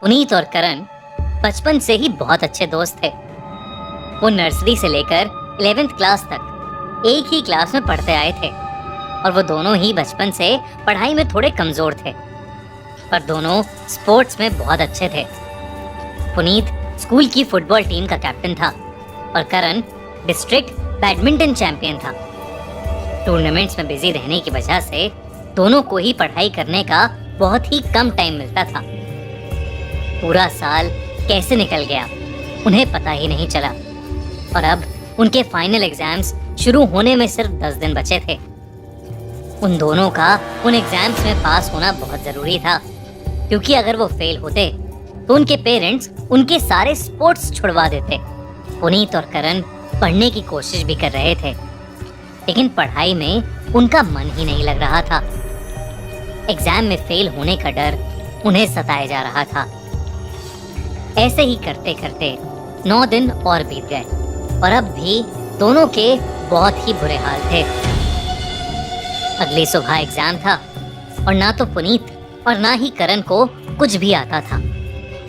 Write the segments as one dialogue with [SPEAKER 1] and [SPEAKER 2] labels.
[SPEAKER 1] पुनीत और करण बचपन से ही बहुत अच्छे दोस्त थे। वो नर्सरी से लेकर 11th क्लास तक एक ही क्लास में पढ़ते आए थे और वो दोनों ही बचपन से पढ़ाई में थोड़े कमजोर थे, पर दोनों स्पोर्ट्स में बहुत अच्छे थे। पुनीत स्कूल की फुटबॉल टीम का कैप्टन था और करण डिस्ट्रिक्ट बैडमिंटन चैंपियन था। टूर्नामेंट्स में बिजी रहने की वजह से दोनों को ही पढ़ाई करने का बहुत ही कम टाइम मिलता था। पूरा साल कैसे निकल गया उन्हें पता ही नहीं चला और अब उनके फाइनल एग्जाम्स शुरू होने में सिर्फ 10 दिन बचे थे। उन दोनों का उन एग्जाम्स में पास होना बहुत जरूरी था, क्योंकि अगर वो फेल होते तो उनके पेरेंट्स उनके सारे स्पोर्ट्स छुड़वा देते। पुनीत और करण पढ़ने की कोशिश भी कर रहे थे, लेकिन पढ़ाई में उनका मन ही नहीं लग रहा था। एग्जाम में फेल होने का डर उन्हें सताए जा रहा था। ऐसे ही करते करते 9 दिन और बीत गए और अब भी दोनों के बहुत ही बुरे हाल थे। अगली सुबह एग्जाम था और ना तो पुनीत और ना ही करण को कुछ भी आता था।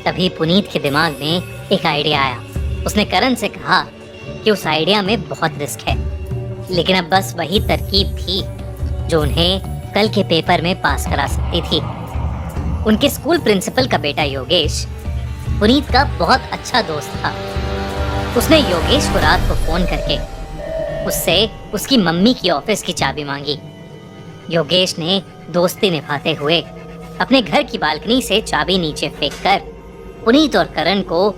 [SPEAKER 1] तभी पुनीत के दिमाग में एक आइडिया आया। उसने करण से कहा कि उस आइडिया में बहुत रिस्क है, लेकिन अब बस वही तरकीब थी जो उन्हें कल के पेपर में पास करा सकती थी। उनके स्कूल प्रिंसिपल का बेटा योगेश पुनीत का बहुत अच्छा दोस्त था। उसने योगेश को रात को फोन करके उससे उसकी मम्मी की ऑफिस की चाबी मांगी। योगेश ने दोस्ती निभाते हुए अपने घर की बालकनी से चाबी नीचे फेंककर पुनीत और करण को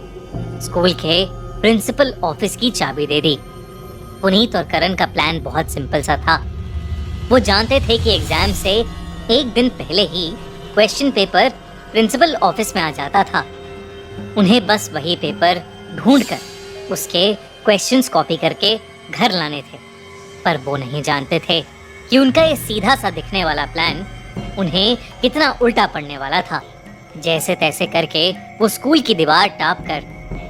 [SPEAKER 1] स्कूल के प्रिंसिपल ऑफिस की चाबी दे दी। पुनीत और करण का प्लान बहुत सिंपल सा था। वो जानते थे कि एग्जाम से एक दिन पहले ही क्वेश्चन पेपर प्रिंसिपल ऑफिस में आ जाता था। उन्हें बस वही पेपर ढूंढकर उसके क्वेश्चंस कॉपी करके घर लाने थे, पर वो नहीं जानते थे कि उनका ये सीधा सा दिखने वाला प्लान उन्हें कितना उल्टा पड़ने वाला था। जैसे तैसे करके वो स्कूल की दीवार टाप कर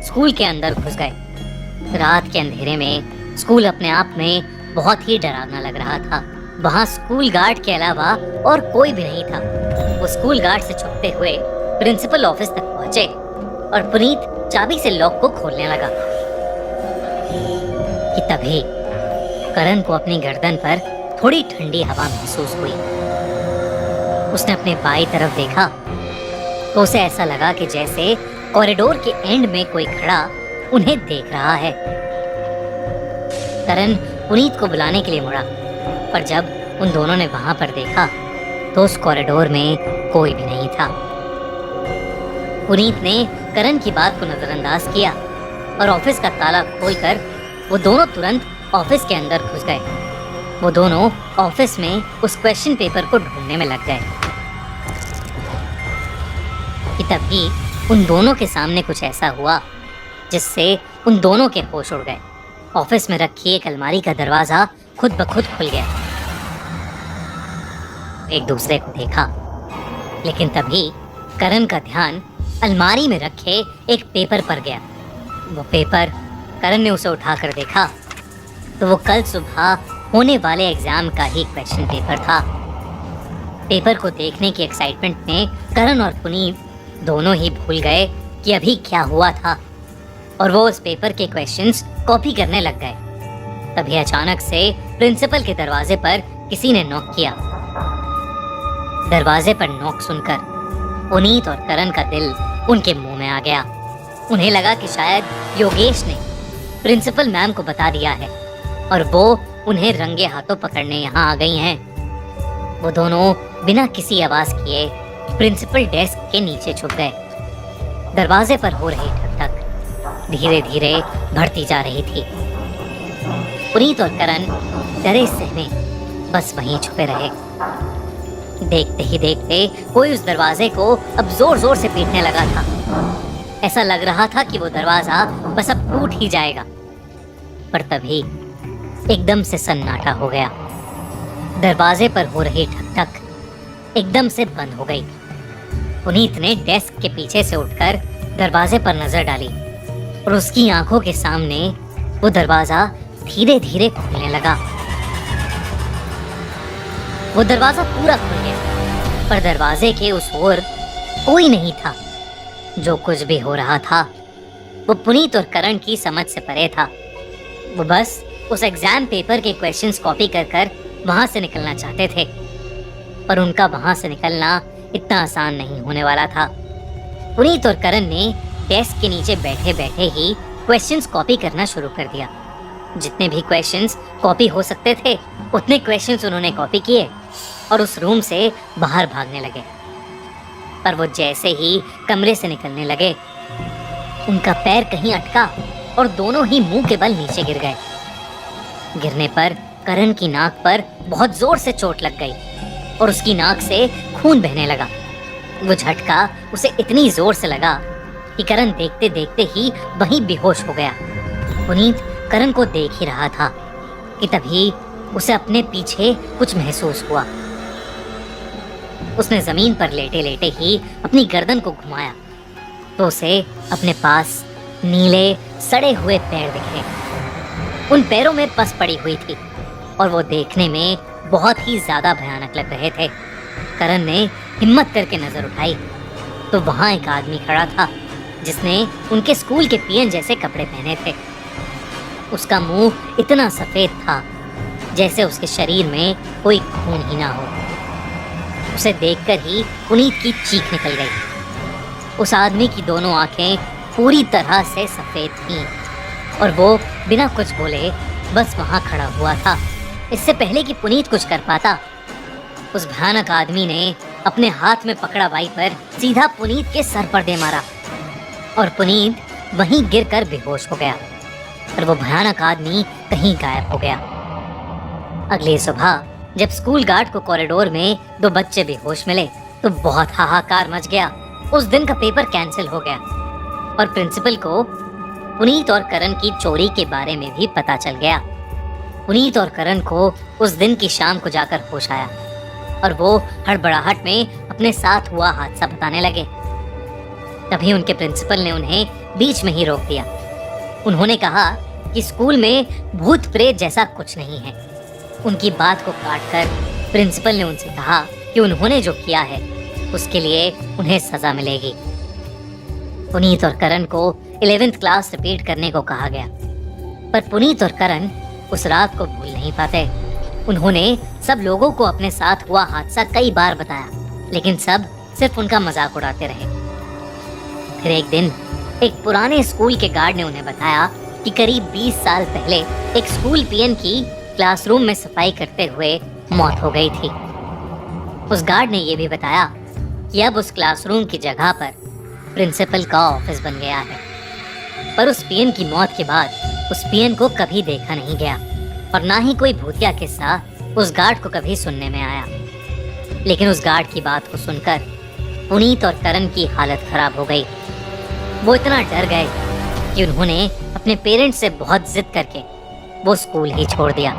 [SPEAKER 1] स्कूल के अंदर घुस गए। रात के अंधेरे में स्कूल अपने आप में बहुत ही डरावना लग रहा था। वहाँ स्कूल गार्ड के अलावा और कोई भी नहीं था। वो स्कूल गार्ड से छुपते हुए प्रिंसिपल ऑफिस तक पहुंचे और पुनीत चाबी से लॉक को खोलने लगा कि तभी करण को अपनी गर्दन पर थोड़ी ठंडी हवा महसूस हुई। उसने अपने बाईं तरफ देखा तो उसे ऐसा लगा कि जैसे कॉरिडोर के एंड में कोई खड़ा उन्हें देख रहा है। करण पुनीत को बुलाने के लिए मुड़ा, पर जब उन दोनों ने वहां पर देखा तो उस कॉरिडोर में कोई भी नहीं था। पुनीत ने करण की बात को नजरअंदाज किया और ऑफिस का ताला खोलकर वो दोनों तुरंत ऑफिस के अंदर घुस गए। वो दोनों ऑफिस में उस क्वेश्चन पेपर को ढूंढने में लग गए कि तभी उन दोनों के सामने कुछ ऐसा हुआ जिससे उन दोनों के होश उड़ गए। ऑफिस में रखी एक अलमारी का दरवाजा खुद ब खुद खुल गया। एक दूसरे को देखा, लेकिन तभी करण का ध्यान अलमारी में रखे एक पेपर पर गया। वो पेपर करण ने उसे उठाकर देखा तो वो कल सुबह होने वाले एग्जाम का ही क्वेश्चन पेपर था। पेपर को देखने की एक्साइटमेंट में करण और पुनीत दोनों ही भूल गए कि अभी क्या हुआ था और वो उस पेपर के क्वेश्चंस कॉपी करने लग गए। तभी अचानक से प्रिंसिपल के दरवाजे पर किसी ने नॉक किया। दरवाजे पर नॉक सुनकर पुनीत और करण का दिल उनके मुंह में आ गया। उन्हें लगा कि शायद योगेश ने प्रिंसिपल मैम को बता दिया है और वो उन्हें रंगे हाथों पकड़ने यहाँ आ गई हैं। वो दोनों बिना किसी आवाज किए प्रिंसिपल डेस्क के नीचे छुप गए। दरवाजे पर हो रही ठक-ठक धीरे धीरे बढ़ती जा रही थी। पुनीत और करण डरे सहमे बस वहीं छुपे रहे। देखते ही देखते कोई उस दरवाजे को अब जोर जोर से पीटने लगा था। ऐसा लग रहा था कि वो दरवाजा बस अब टूट ही जाएगा, पर तभी एकदम से सन्नाटा हो गया। दरवाजे पर हो रही ठक-ठक एकदम से बंद हो गई। पुनीत ने डेस्क के पीछे से उठकर दरवाजे पर नजर डाली और उसकी आंखों के सामने वो दरवाजा धीरे धीरे खुलने लगा। वो दरवाजा पूरा खुल गया, पर दरवाजे के उस ओर कोई नहीं था। जो कुछ भी हो रहा था वो पुनीत और करण की समझ से परे था। वो बस उस एग्जाम पेपर के क्वेश्चंस कॉपी कर कर वहां से निकलना चाहते थे, पर उनका वहां से निकलना इतना आसान नहीं होने वाला था। पुनीत और करण ने डेस्क के नीचे बैठे बैठे ही क्वेश्चंस कॉपी करना शुरू कर दिया। जितने भी क्वेश्चंस कॉपी हो सकते थे उतने क्वेश्चंस उन्होंने कॉपी किए और उस रूम से बाहर भागने लगे। पर वो जैसे ही कमरे से निकलने लगे, उनका पैर कहीं अटका और दोनों ही मुंह के बल नीचे गिर गए। गिरने पर करण की नाक पर बहुत जोर से चोट लग गई और उसकी नाक से खून बहने लगा। वो झटका उसे इतनी जोर से लगा कि करण देखते देखते ही वहीं बेहोश हो गया। पुनीत करण को देख ही रहा था कि तभी उसे अपने पीछे कुछ महसूस हुआ। उसने जमीन पर लेटे लेटे ही अपनी गर्दन को घुमाया तो उसे अपने पास नीले सड़े हुए पैर दिखे। उन पैरों में पस पड़ी हुई थी और वो देखने में बहुत ही ज्यादा भयानक लग रहे थे। करण ने हिम्मत करके नजर उठाई तो वहां एक आदमी खड़ा था जिसने उनके स्कूल के पीएन जैसे कपड़े पहने थे। उसका मुंह इतना सफेद था जैसे उसके शरीर में कोई खून ही ना हो। उसे देखकर ही पुनीत की चीख निकल गई। उस आदमी की दोनों आंखें पूरी तरह से सफेद थीं और वो बिना कुछ बोले बस वहां खड़ा हुआ था। इससे पहले कि पुनीत कुछ कर पाता, उस भयानक आदमी ने अपने हाथ में पकड़ा वाइपर सीधा पुनीत के सर पर दे मारा और पुनीत वहीं गिरकर बेहोश हो गया और वो भयानक आदमी कहीं गायब हो गया। अगली सुबह जब स्कूल गार्ड को कॉरिडोर में दो बच्चे बेहोश मिले तो बहुत हाहाकार मच गया। उस दिन का पेपर कैंसिल हो गया और प्रिंसिपल को पुनीत और करण की चोरी के बारे में भी पता चल गया। पुनीत और करण को उस दिन की शाम को जाकर होश आया और वो हड़बड़ाहट में अपने साथ हुआ हादसा बताने लगे। तभी उनके प्रिंसिपल ने उन्हें बीच में ही रोक दिया। उन्होंने कहा कि स्कूल में भूत प्रेत जैसा कुछ नहीं है। उनकी बात को काटकर प्रिंसिपल ने उनसे कहा कि उन्होंने जो किया है उसके लिए उन्हें सजा मिलेगी। पुनीत और करण को 11th क्लास रिपीट करने को कहा गया, पर पुनीत और करण उस रात को भूल नहीं पाते। उन्होंने सब लोगों को अपने साथ हुआ हादसा कई बार बताया, लेकिन सब सिर्फ उनका मजाक उड़ाते रहे। फिर एक दिन एक पुराने स्कूल के गार्ड ने उन्हें बताया कि करीब 20 साल पहले एक स्कूल पीएन की क्लासरूम में सफाई करते हुए मौत हो गई थी। उस गार्ड ने यह भी बताया कि अब उस क्लासरूम की जगह पर प्रिंसिपल का ऑफिस बन गया है। पर उस पीएन की मौत के बाद उस पीएन को कभी देखा नहीं गया और ना ही कोई भूतिया किस्सा उस गार्ड को कभी सुनने में आया। लेकिन उस गार्ड की बात को सुनकर पुनीत और करण की हालत खराब हो गई। वो इतना डर गए कि उन्होंने अपने पेरेंट्स से बहुत जिद करके वो स्कूल ही छोड़ दिया।